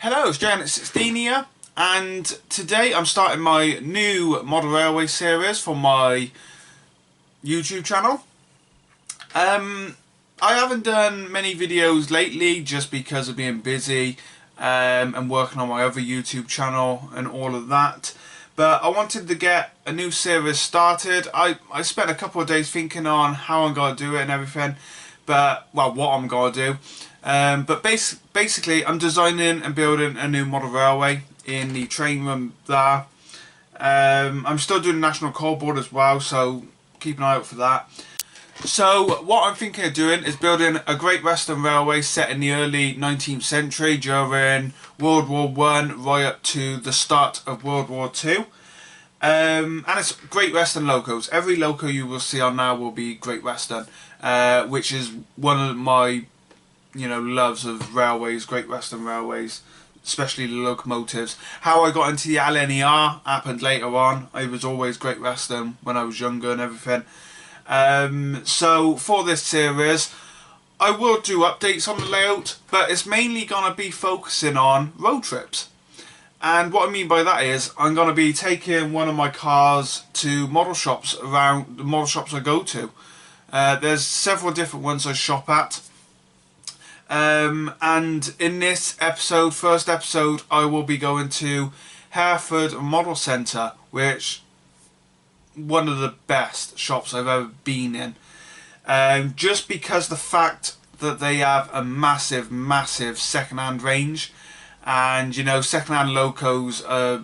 Hello, it's Jan16 here, and today I'm starting my new model railway series for my YouTube channel. I haven't done many videos lately just because of being busy and working on my other YouTube channel and all of that. But I wanted to get a new series started. I spent a couple of days thinking on how I'm going to do it and everything. But, well, what I'm going to do. But basically, I'm designing and building a new model railway in the train room there. I'm still doing National Coal Board as well, so keep an eye out for that. So, what I'm thinking of doing is building a Great Western Railway set in the early 19th century during World War One right up to the start of World War Two. And it's Great Western locos. Every loco you will see on now will be Great Western, which is one of my, loves of railways, Great Western railways, especially the locomotives. How I got into the LNER happened later on. I was always Great Western when I was younger and everything. So for this series, I will do updates on the layout, but it's mainly going to be focusing on road trips. And what I mean by that is I'm going to be taking one of my cars to model shops around the model shops I go to. There's several different ones I shop at. And in this episode, first episode, I will be going to Hereford Model Centre, which one of the best shops I've ever been in. Just because the fact that they have a massive second-hand range. And second-hand locos are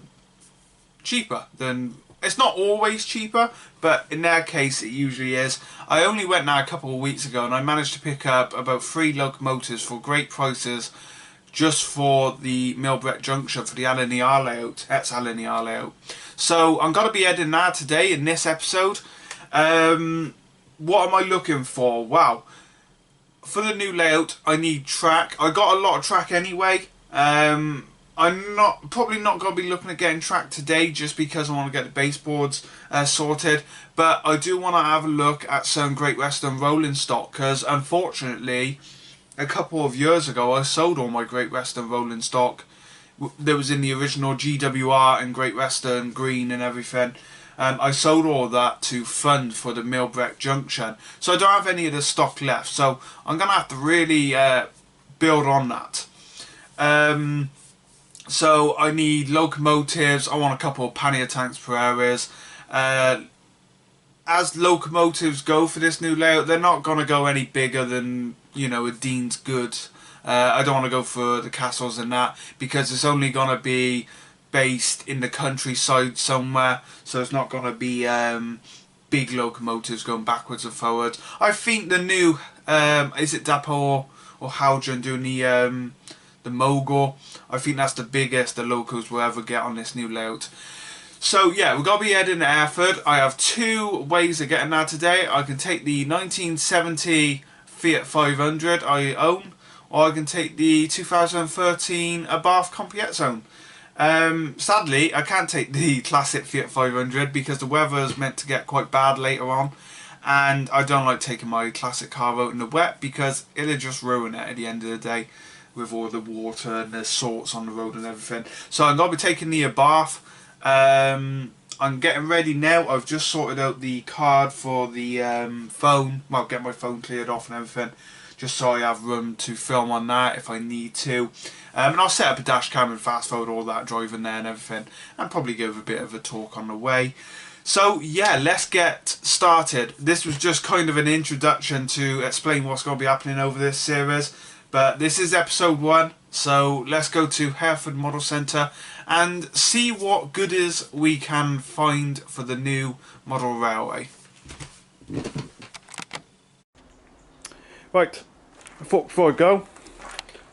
cheaper than, it's not always cheaper, but in their case it usually is. I only went now a couple of weeks ago and I managed to pick up about 3 locomotives for great prices just for the Millbrett Junction for the LNER layout, ex-LNER layout. So I'm going to be heading there today in this episode. What am I looking for? Wow. For the new layout I need track. I got a lot of track anyway. I'm probably not going to be looking at getting track today just because I want to get the baseboards sorted, but I do want to have a look at some Great Western rolling stock because unfortunately a couple of years ago I sold all my Great Western rolling stock that was in the original GWR and Great Western green and everything. I sold all of that to fund for the Millbrett Junction, so I don't have any of the stock left, so I'm going to have to really build on that. So I need locomotives. I want a couple of pannier tanks per areas. As locomotives go for this new layout, they're not going to go any bigger than, a Dean's Goods. I don't want to go for the castles and that because it's only going to be based in the countryside somewhere. So it's not going to be big locomotives going backwards and forwards. I think the new, is it Dapper or Haldren doing the Mogul? I think that's the biggest the locals will ever get on this new layout. So yeah, we're going to be heading to Hereford. I have 2 ways of getting there today. I can take the 1970 Fiat 500 I own, or I can take the 2013 Abarth Compiet Zone. Sadly, I can't take the classic Fiat 500 because the weather is meant to get quite bad later on. And I don't like taking my classic car out in the wet because it'll just ruin it at the end of the day with all the water and the salts on the road and everything. So I'm going to be taking the Abarth. I'm getting ready now. I've just sorted out the card for the phone. Well, get my phone cleared off and everything, just so I have room to film on that if I need to. And I'll set up a dash cam and fast forward all that driving there and everything, and probably give a bit of a talk on the way. So yeah, let's get started. This was just kind of an introduction to explain what's going to be happening over this series. But this is episode 1, so let's go to Hereford Model Centre and see what goodies we can find for the new model railway. Right, I thought before I go,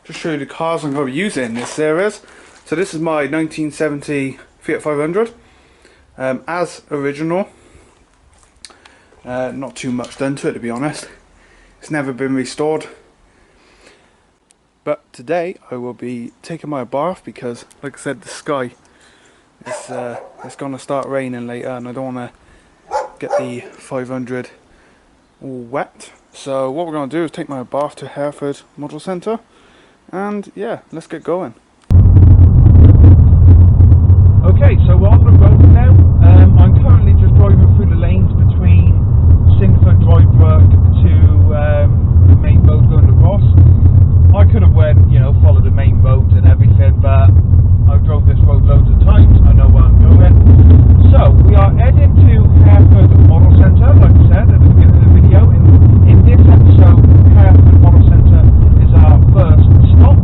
just show you the cars I'm going to be using in this series. So this is my 1970 Fiat 500, as original. Not too much done to it, to be honest. It's never been restored. But today I will be taking my bath because, like I said, the sky is it's going to start raining later and I don't want to get the 500 all wet. So what we're going to do is take my bath to Hereford Model Centre and yeah, let's get going. on the road now. I'm currently just driving through the lanes between Sinford Drybrook to the main road going to Ross. I could have went, followed the main roads and everything, but I've drove this road loads of times. I know where I'm going. So we are heading to Hereford Model Centre, like I said at the beginning of the video. In this episode, Hereford Model Centre is our first stop.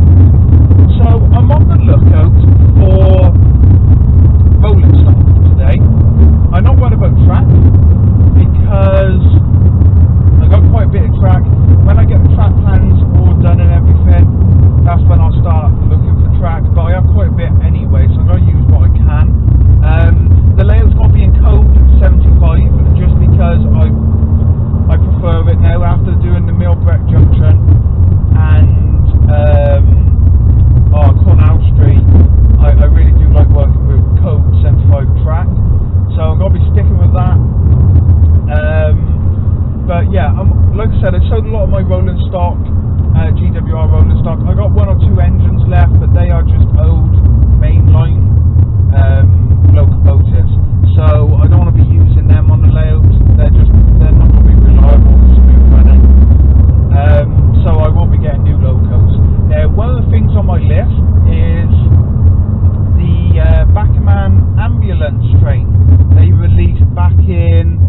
So I'm on the lookout for rolling stock today. I'm not worried about track because I got quite a bit of track. When I get the track plans all done and everything, that's when I'll start looking for track. But I have quite a bit anyway, so I'm going to use what I can. The layout's got to be in code 75, just because I prefer it now after doing the Millbreck Junction and Cornell Street. I really do like working with code 75 track, so I'm going to be sticking with that. But yeah, like I said, I sold a lot of my rolling stock, GWR rolling stock. I got 1 or 2 engines left, but they are just old mainline locomotives, so I don't want to be using them on the layout. They're not going to be reliable, smooth running. So I will be getting new locos. Now, one of the things on my list is the Backerman ambulance train. They released back in,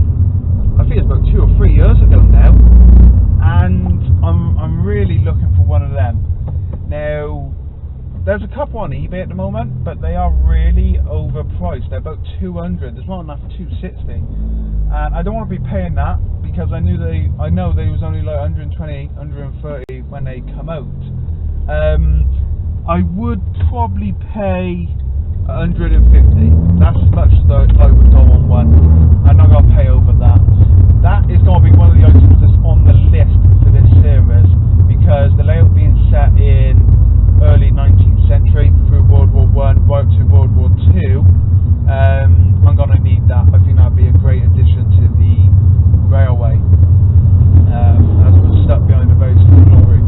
I think it's about 2 or 3 years ago now, and I'm really looking for one of them. Now, there's a couple on eBay at the moment, but they are really overpriced. They're about 200. There's not enough for 260, and I don't want to be paying that because I know they was only like 120, 130 when they come out. I would probably pay 150. That's as much as I would go on one. I'm not going to pay over that. That is going to be one of the items that's on the list for this series, because the layout being set in early 19th century through World War I right up to World War II, I'm going to need that. I think that would be a great addition to the railway, as we're stuck behind a very small lorry.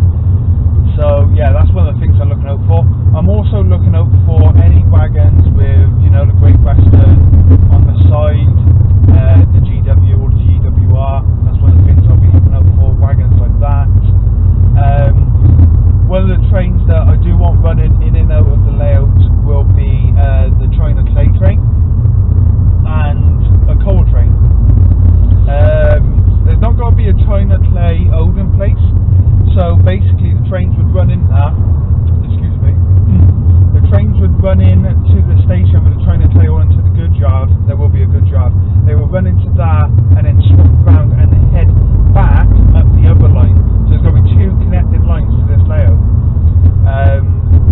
So yeah, that's one of the things I'm looking out for. I'm also looking out for any wagons with, the Great Western on the side, the GW or the GWR. That's one of the things I'll be looking out for, wagons like that. One of the trains that I do want running in and out of the layout will be the China Clay train and a coal train. There's not going to be a China Clay Oldham place, so basically the trains would run in the trains would run in to the station with the China Clay or into the goods yard. There will be a goods yard. They will run into that and then swap around and head back up the other line. So there's going to be 2 connected lines to this layout.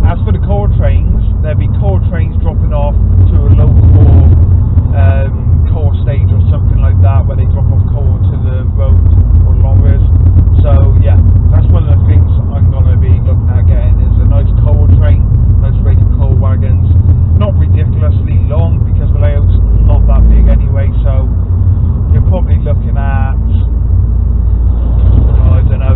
As for the coal trains, there'll be coal trains dropping off to a local coal stage or something like that, where they drop off coal to the road or lorries. So yeah, that's one of the things I'm going to be looking at getting, is a nice coal train, nice rated coal wagons. Not ridiculously long because the layout's not that big anyway, so you're probably looking at, I don't know,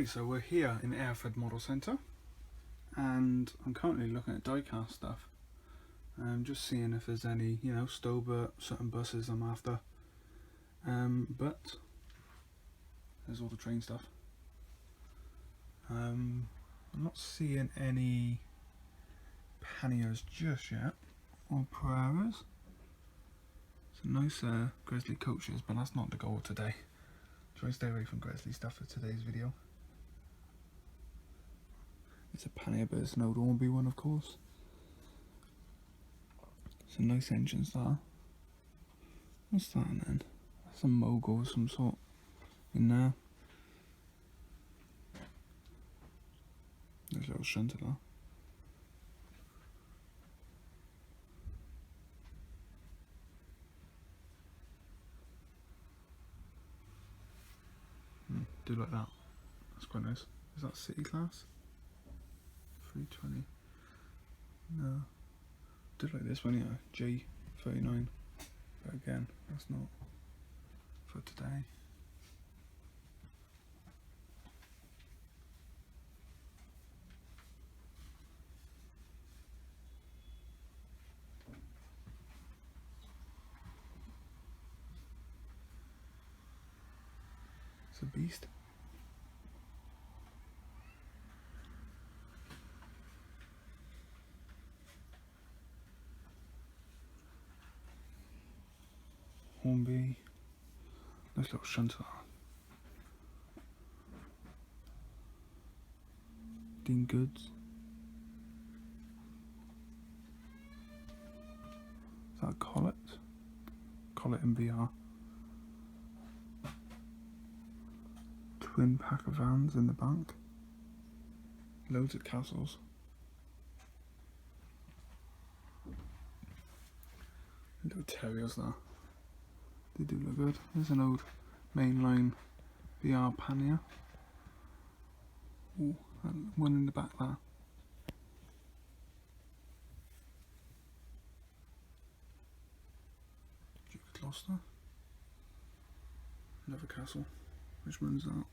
Okay, so we're here in Hereford Model Centre, and I'm currently looking at diecast stuff. I'm just seeing if there's any, you know, Stobart, certain buses I'm after. But there's all the train stuff. I'm not seeing any panniers just yet, or Pereiras. Some nice Grizzly coaches, but that's not the goal today. Try to stay away from Grizzly stuff for today's video. It's a pannier, but it's an old Hornby one, of course. Some nice engines there. What's that then? Some mogul of some sort in there. There's a little shunter there. Do like that. That's quite nice. Is that city class? 320. No. Do like this one here. J39. But again, that's not for today. It's a beast. Hornby. Nice little shunter. Dean Goods. Is that Collet? Collet and VR. Twin pack of vans in the bank. Loads of castles. Little terriers there. They do look good. There's an old mainline VR pannier. Ooh, and one in the back there. Duke of Gloucester. Another castle. Which one's that?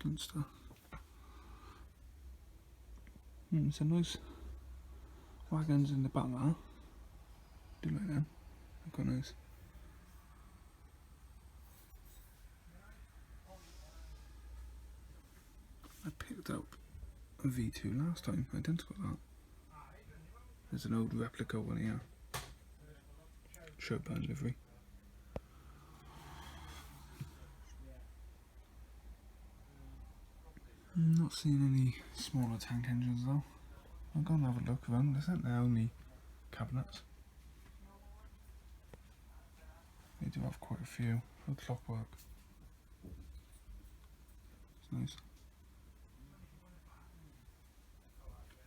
Dunster. Some nice wagons in the back there. Do like them. They're quite nice. I picked up a V2 last time, identical to that. There's an old replica one here. Sherburn livery. I'm not seeing any smaller tank engines though. I'll go and have a look at them. They're not the only cabinets. They do have quite a few. Oh, clockwork. It's nice.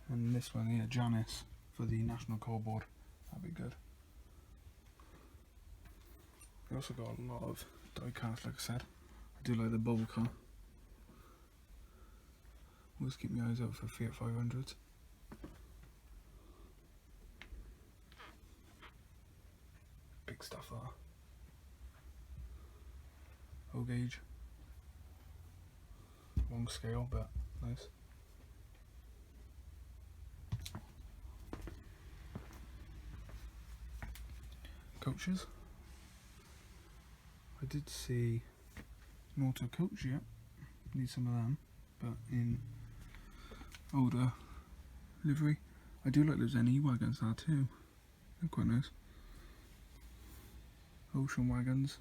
And this one here, Janice, for the National Coal Board. That'd be good. We also got a lot of diecast, like I said. I do like the bubble car. Always keep my eyes out for Fiat 500s. Big stuff there. O gauge. Long scale, but nice. Coaches. I did see an auto coach, yeah. Need some of them, but in older livery. I do like those NE wagons there too. They're quite nice. Ocean wagons.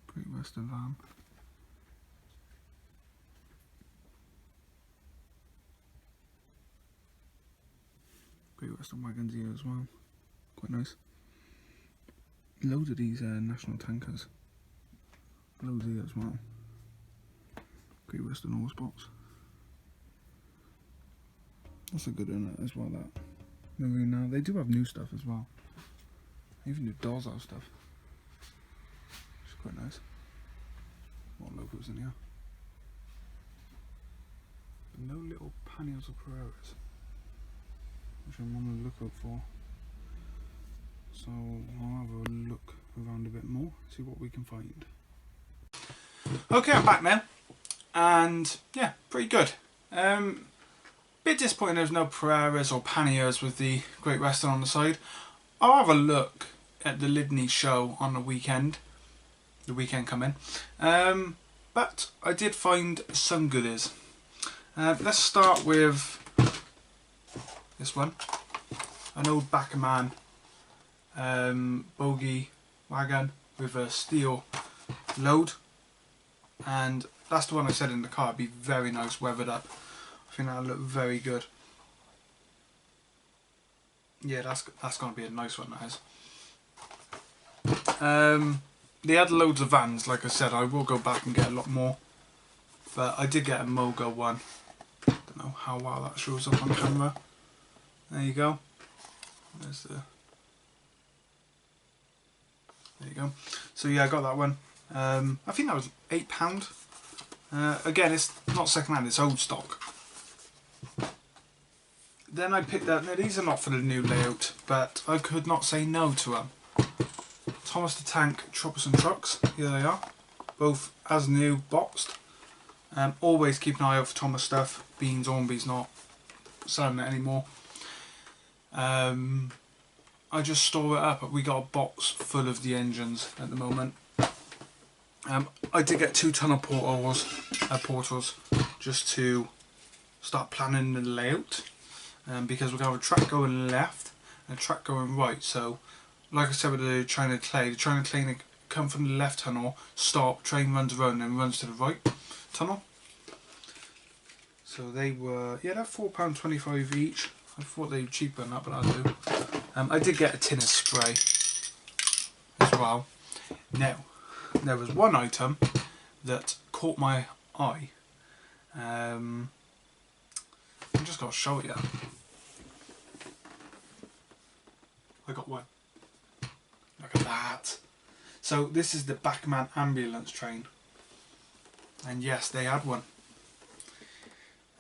Great Western van. Great Western wagons here as well. Quite nice. Loads of these national tankers. Loads here as well. Great Western horse box. That's a good one as well, that. Maybe now they do have new stuff as well. Even do dolls out stuff. It's quite nice. More logos in here. But no little panniers or Pereiras, which I'm on the lookout for. So I'll have a look around a bit more, see what we can find. Okay, I'm back now, and yeah, pretty good. Bit disappointing there's no Pereiras or panniers with the Great Western on the side. I'll have a look at the Lydney show on the weekend coming. But I did find some goodies. Let's start with this one, an old Backerman bogie wagon with a steel load, and that's the one I said in the car would be very nice weathered up. I think that'll look very good. Yeah, that's going to be a nice one, that is. They had loads of vans, like I said. I will go back and get a lot more, but I did get a Mogo one. Don't know how well that shows up on camera. There you go. There you go. So yeah, I got that one. I think that was £8. Again, it's not second hand, it's old stock. Then I picked up, now these are not for the new layout, but I could not say no to them. Thomas the Tank Choppers and Trucks, here they are. Both as new, boxed. Always keep an eye out for Thomas stuff. Beans, Ormby's not selling it anymore. I just store it up. We got a box full of the engines at the moment. I did get 2 tunnel portals just to start planning the layout, because we're going to have a track going left and a track going right. So like I said with the China Clay come from the left tunnel, stop, train runs around and runs to the right tunnel. So they were, yeah, they're £4.25 each. I thought they were cheaper than that, but I'll do. I did get a tin of spray as well. Now, there was one item that caught my eye. I'm just going to show it you. I got one. Look at that. So this is the Bachmann ambulance train. And yes, they had one.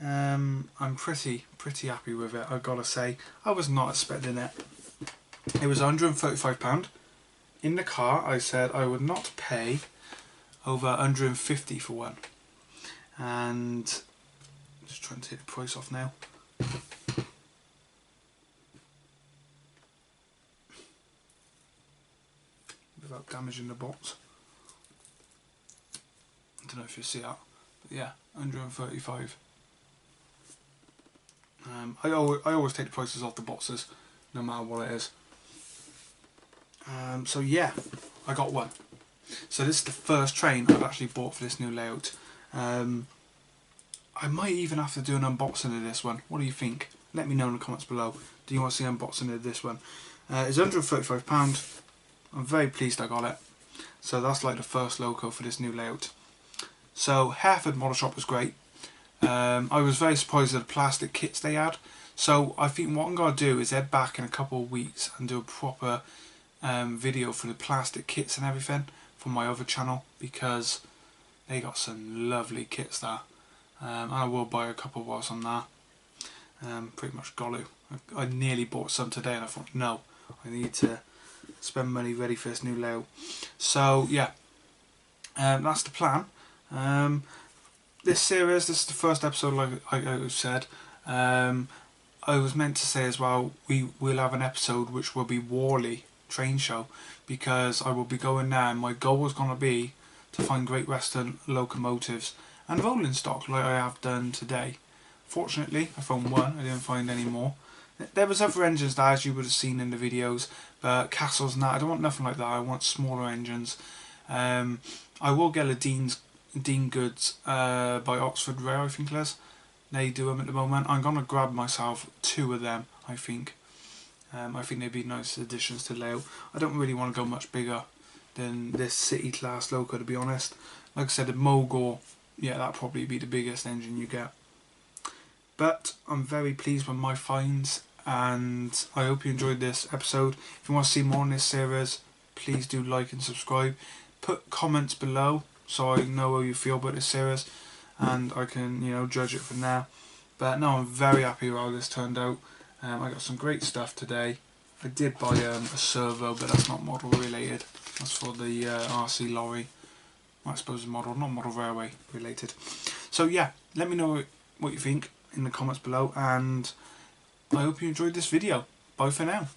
I'm pretty happy with it, I've got to say. I was not expecting it. It was £135. In the car I said I would not pay over £150 for one. And just trying to take the price off now. Without damaging the box. I don't know if you see that, but yeah, 135. I always take the prices off the boxes, no matter what it is. So yeah, I got one. So this is the first train I've actually bought for this new layout. I might even have to do an unboxing of this one. What do you think? Let me know in the comments below. Do you want to see an unboxing of this one? It's £135. I'm very pleased I got it. So that's like the first loco for this new layout. So Hereford Model Shop was great. I was very surprised at the plastic kits they had. So I think what I'm going to do is head back in a couple of weeks and do a proper video for the plastic kits and everything from my other channel, because they got some lovely kits there. And I will buy a couple whilst on that. Pretty much got to. I nearly bought some today and I thought, no, I need to spend money ready for this new layout. So yeah, that's the plan. This series, this is the first episode, like I said. I was meant to say as well, we will have an episode which will be Worley train show, because I will be going there and my goal was going to be to find Great Western locomotives and rolling stock like I have done today. Fortunately I found one, I didn't find any more. There was other engines there, as you would have seen in the videos, but castles and that, I don't want nothing like that. I want smaller engines. I will get a Dean Goods by Oxford Rail, I think it is. They do them at the moment. I'm going to grab myself 2 of them, I think. I think they'd be nice additions to the layout. I don't really want to go much bigger than this city class loco, to be honest. Like I said, the Mogor, yeah, that'd probably be the biggest engine you get. But I'm very pleased with my finds, and I hope you enjoyed this episode. If you want to see more on this series, please do like and subscribe. Put comments below so I know how you feel about this series, and I can, you know, judge it from there. But no, I'm very happy with how this turned out. I got some great stuff today, I did buy a servo, but that's not model related. That's for the RC lorry. I suppose model, not model railway related. So yeah, let me know what you think in the comments below, and I hope you enjoyed this video. Bye for now.